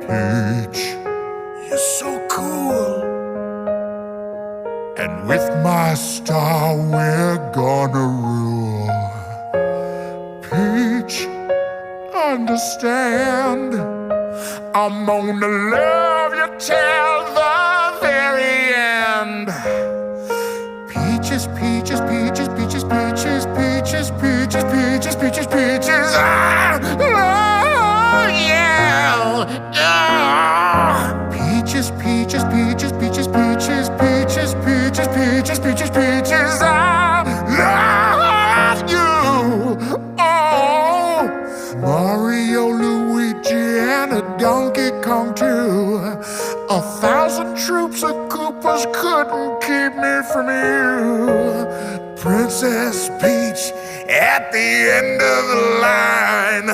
Peach, you're so cool. And with my star we're gonna rule. Peach, understand, I'm gonna love you till the very end. Peaches, peaches, peaches, peaches, peaches, peaches, peaches, peaches, peaches, peaches. Oh, yeah. Peaches, peaches, peaches, peaches, peaches, peaches, peaches, peaches, peaches, peaches. I love you. Oh, Mario, Luigi, and a Donkey Kong too. 1,000 troops of Koopas couldn't keep me from you. Princess Peach at the end of the line.